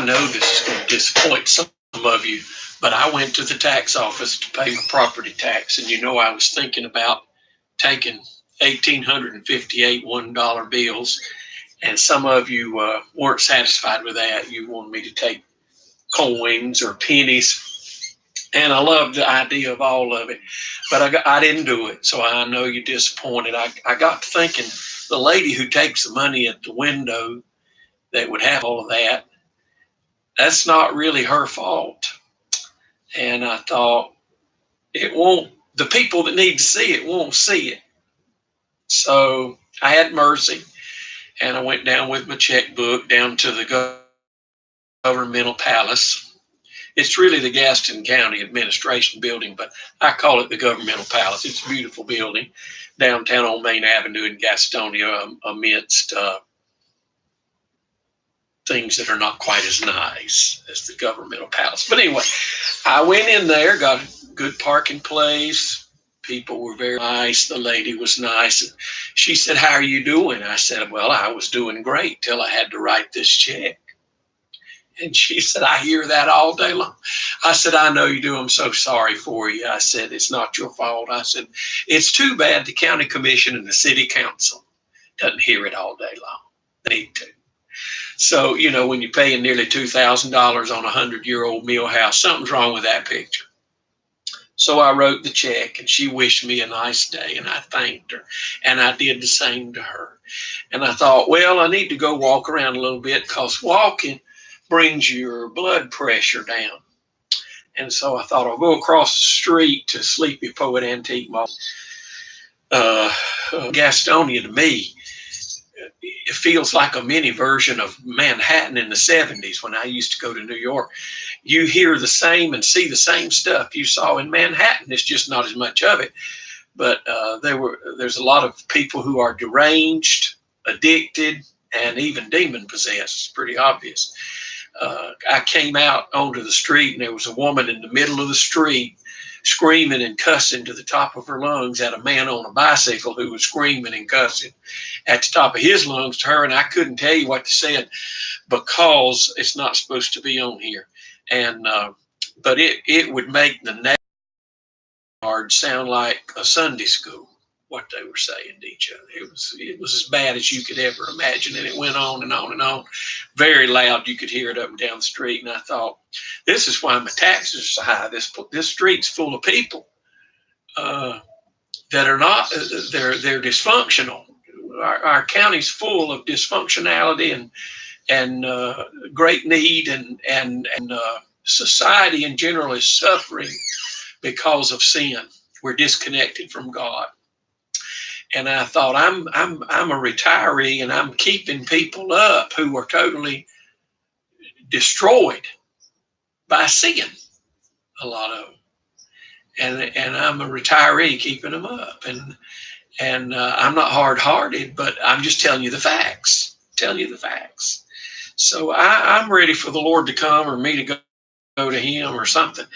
I know this is going to disappoint some of you, but I went to the tax office to pay my property tax, and I was thinking about taking 1,858 $1 bills, and some of you weren't satisfied with that. You wanted me to take coins or pennies, and I love the idea of all of it, but I didn't do it, so I know you're disappointed. I got to thinking, the lady who takes the money at the window that would have all of that, that's not really her fault. And I thought, the people that need to see it won't see it. So I had mercy, and I went down with my checkbook down to the governmental palace. It's really the Gaston County Administration Building, but I call it the Governmental Palace. It's a beautiful building downtown on Main Avenue in Gastonia, amidst things that are not quite as nice as the Governmental Palace. But anyway, I went in there, got a good parking place. People were very nice. The lady was nice. She said, "How are you doing?" I said, "Well, I was doing great till I had to write this check." And she said, "I hear that all day long." I said, "I know you do. I'm so sorry for you." I said, "It's not your fault." I said, "It's too bad the county commission and the city council doesn't hear it all day long. They need to." So, when you're paying nearly $2,000 on a 100-year-old mill house, something's wrong with that picture. So I wrote the check, and she wished me a nice day, and I thanked her, and I did the same to her. And I thought, well, I need to go walk around a little bit, because walking brings your blood pressure down. And so I thought, I'll go across the street to Sleepy Poet Antique Mall. Gastonia, to me, it feels like a mini version of Manhattan in the 70s when I used to go to New York. You hear the same and see the same stuff you saw in Manhattan. It's just not as much of it. But there's a lot of people who are deranged, addicted, and even demon possessed. It's pretty obvious. I came out onto the street, and there was a woman in the middle of the street screaming and cussing to the top of her lungs at a man on a bicycle who was screaming and cussing at the top of his lungs to her. And I couldn't tell you what they said because it's not supposed to be on here. And but it would make the neighborhood sound like a Sunday school, what they were saying to each other. It was as bad as you could ever imagine, and it went on and on and on, very loud. You could hear it up and down the street. And I thought, this is why my taxes are so high. This street's full of people that are not. They're dysfunctional. Our county's full of dysfunctionality and great need, and society in general is suffering because of sin. We're disconnected from God. And I thought, I'm a retiree, and I'm keeping people up who are totally destroyed by sin, a lot of them. And I'm a retiree keeping them up. And I'm not hard-hearted, but I'm just telling you the facts. So I'm ready for the Lord to come, or me to go to him or something.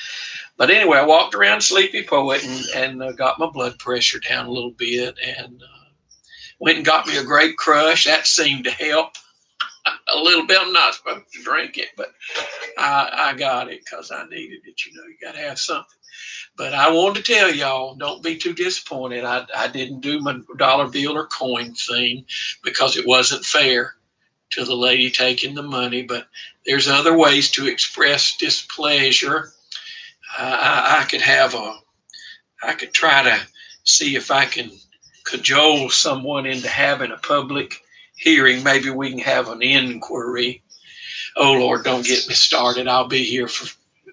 But anyway, I walked around Sleepy Poet and got my blood pressure down a little bit, and went and got me a grape crush. That seemed to help a little bit. I'm not supposed to drink it, but I got it because I needed it. You got to have something. But I wanted to tell y'all, don't be too disappointed. I didn't do my dollar bill or coin thing because it wasn't fair to the lady taking the money. But there's other ways to express displeasure. I could try to see if I can cajole someone into having a public hearing. Maybe we can have an inquiry. Oh, Lord, don't get me started. I'll be here for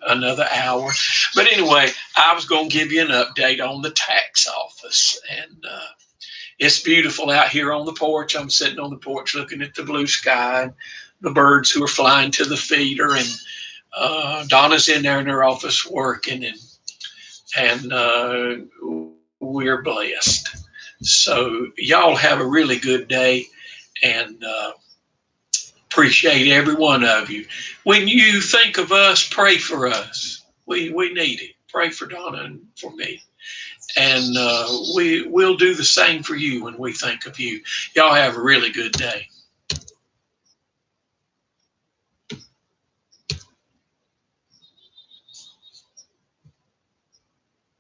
another hour. But anyway, I was going to give you an update on the tax office. And it's beautiful out here on the porch. I'm sitting on the porch looking at the blue sky and the birds who are flying to the feeder. And Donna's in there in her office working, and we're blessed. So y'all have a really good day, and appreciate every one of you. When you think of us, pray for us. We need it. Pray for Donna and for me. And we'll do the same for you when we think of you. Y'all have a really good day.